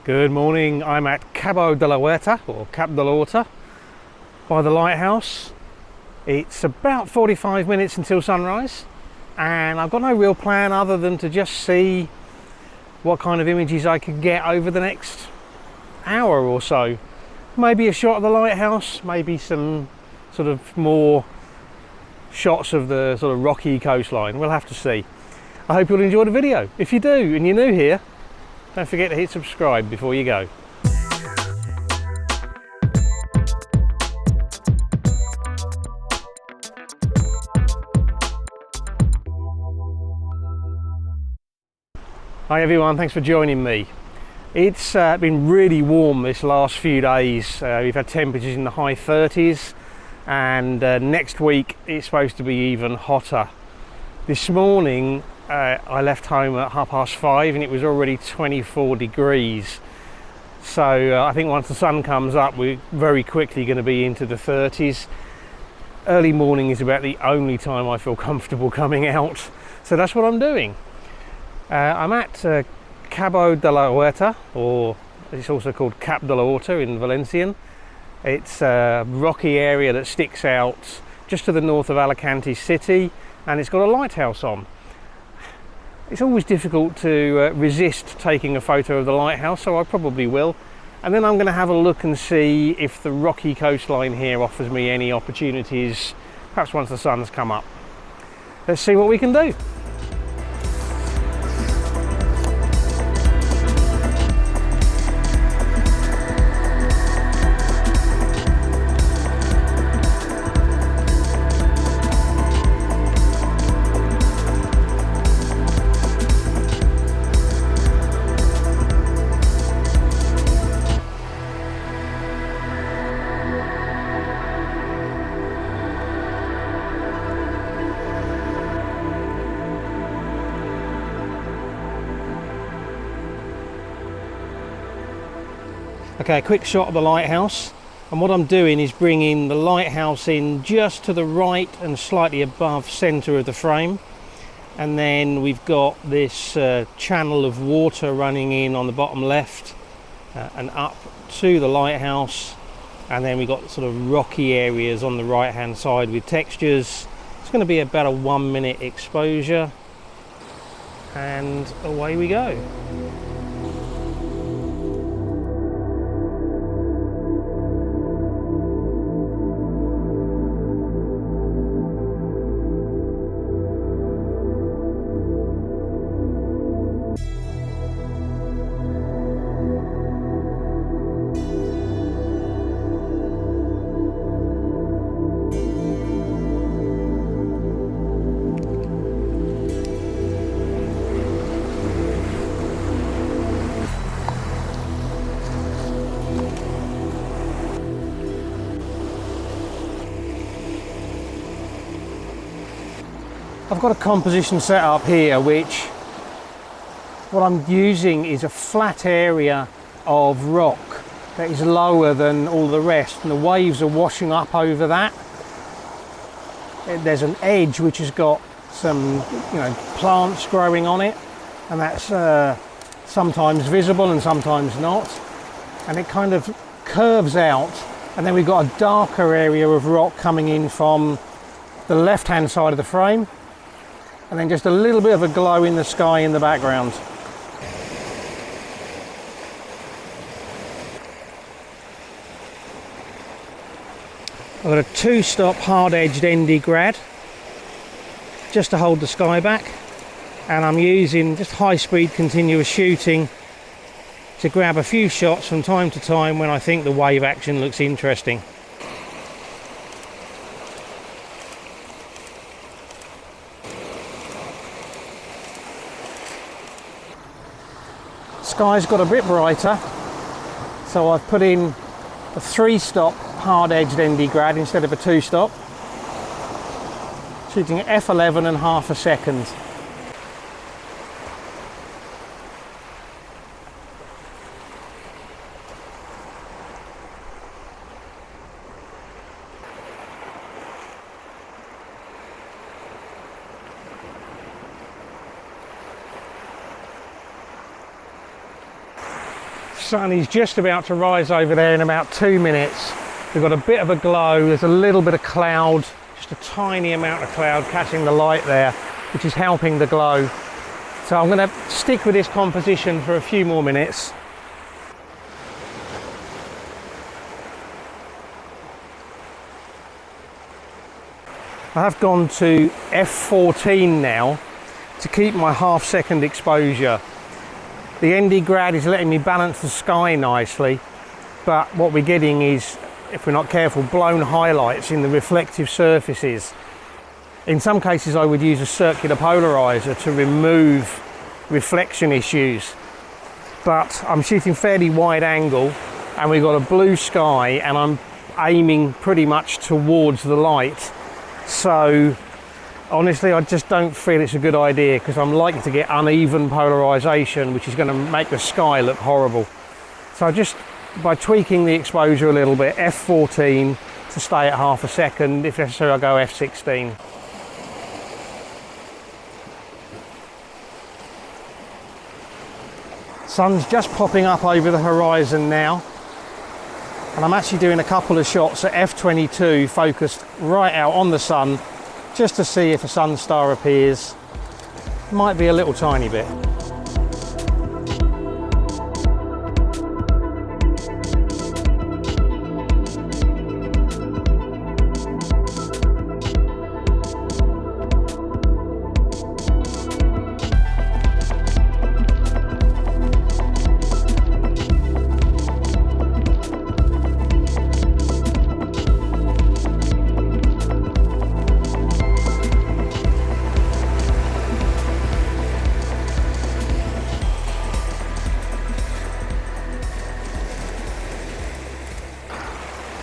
Good morning, I'm at Cabo de la Huerta, or Cap de la Huerta, by the lighthouse. It's about 45 minutes until sunrise, and I've got no real plan other than to just see what kind of images I could get over the next hour or so. Maybe a shot of the lighthouse, maybe some sort of more shots of the sort of rocky coastline. We'll have to see. I hope you'll enjoy the video. If you do and you're new here, don't forget to hit subscribe before you go. Hi everyone, thanks for joining me. It's been really warm this last few days. We've had temperatures in the high 30s, and next week it's supposed to be even hotter. This morning I left home at 5:30 and it was already 24 degrees. So I think once the sun comes up, we're very quickly going to be into the 30s. Early morning is about the only time I feel comfortable coming out. So that's what I'm doing. I'm at Cabo de la Huerta, or it's also called Cap de la Huerta in Valencian. It's a rocky area that sticks out just to the north of Alicante city, and it's got a lighthouse on. It's always difficult to resist taking a photo of the lighthouse, so I probably will. And then I'm going to have a look and see if the rocky coastline here offers me any opportunities, perhaps once the sun's come up. Let's see what we can do. Okay, a quick shot of the lighthouse, and what I'm doing is bringing the lighthouse in just to the right and slightly above centre of the frame, and then we've got this channel of water running in on the bottom left and up to the lighthouse, and then we've got sort of rocky areas on the right hand side with textures. It's going to be about a 1 minute exposure, and away we go. I've got a composition set up here, which what I'm using is a flat area of rock that is lower than all the rest, and the waves are washing up over that. There's an edge which has got some, plants growing on it, and that's sometimes visible and sometimes not, and it kind of curves out, and then we've got a darker area of rock coming in from the left hand side of the frame, and then just a little bit of a glow in the sky in the background. I've got a 2-stop hard-edged ND grad just to hold the sky back, and I'm using just high-speed continuous shooting to grab a few shots from time to time when I think the wave action looks interesting. Sky's got a bit brighter, so I've put in a 3-stop hard-edged ND grad instead of a 2-stop, shooting at f11 and half a second. sun is just about to rise over there in about 2 minutes. We've got a bit of a glow, there's a little bit of cloud, just a tiny amount of cloud catching the light there, which is helping the glow. So I'm going to stick with this composition for a few more minutes. I have gone to f14 now to keep my half-second exposure. The ND grad is letting me balance the sky nicely, but what we're getting is, if we're not careful, blown highlights in the reflective surfaces. In some cases I would use a circular polarizer to remove reflection issues, but I'm shooting fairly wide angle and we've got a blue sky and I'm aiming pretty much towards the light. So honestly, I just don't feel it's a good idea because I'm likely to get uneven polarization, which is going to make the sky look horrible. So just by tweaking the exposure a little bit, f14 to stay at half a second. If necessary, I'll go f16. Sun's just popping up over the horizon now. And I'm actually doing a couple of shots at f22 focused right out on the sun just to see if a sun star appears. Might be a little tiny bit.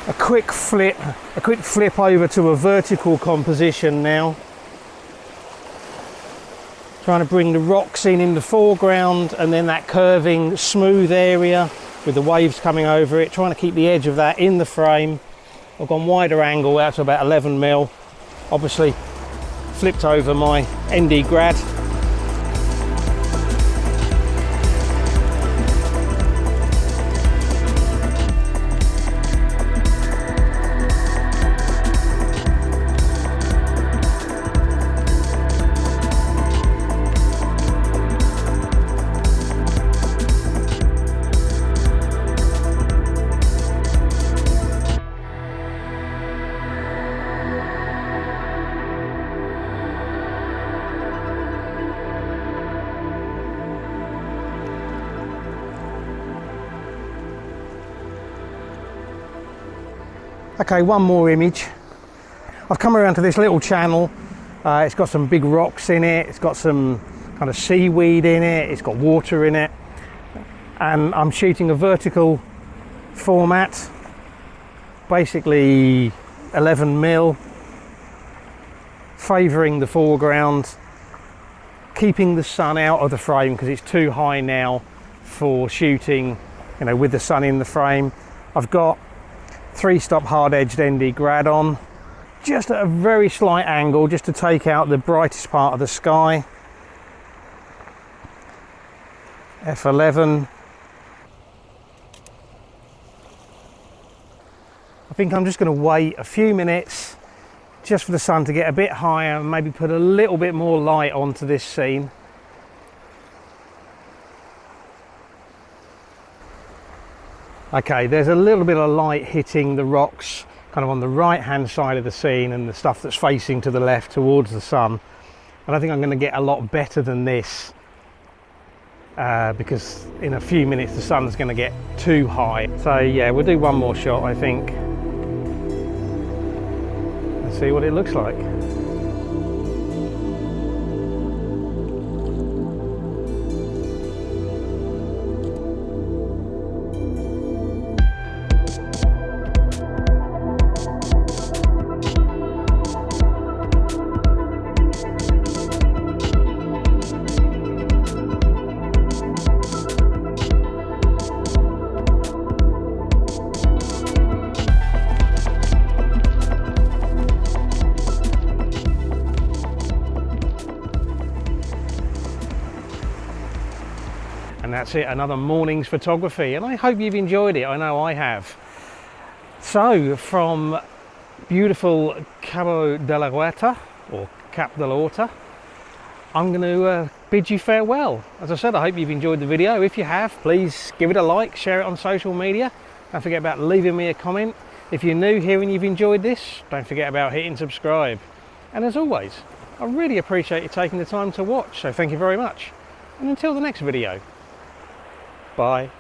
A quick flip over to a vertical composition now. Trying to bring the rocks in the foreground and then that curving smooth area with the waves coming over it, trying to keep the edge of that in the frame. I've gone wider angle out to about 11 mil. Obviously flipped over my ND grad. Okay, one more image. I've come around to this little channel. It's got some big rocks in it. It's got some kind of seaweed in it. It's got water in it. And I'm shooting a vertical format, basically 11 mil, favouring the foreground, keeping the sun out of the frame because it's too high now for shooting, you know, with the sun in the frame. I've got 3-stop hard-edged ND grad on, just at a very slight angle, just to take out the brightest part of the sky. F11. I think I'm just going to wait a few minutes just for the sun to get a bit higher and maybe put a little bit more light onto this scene. Okay, there's a little bit of light hitting the rocks kind of on the right hand side of the scene and the stuff that's facing to the left towards the sun. And I think I'm going to get a lot better than this because in a few minutes the sun's going to get too high. So yeah, we'll do one more shot, I think, and see what it looks like. that's it, another morning's photography, and I hope you've enjoyed it. I know I have. So from beautiful Cabo de la Huerta, or Cap de la Huerta, I'm going to bid you farewell. As I said, I hope you've enjoyed the video. If you have, please give it a like, share it on social media. Don't forget about leaving me a comment. If you're new here and you've enjoyed this, don't forget about hitting subscribe. And as always, I really appreciate you taking the time to watch, so thank you very much. And until the next video, bye.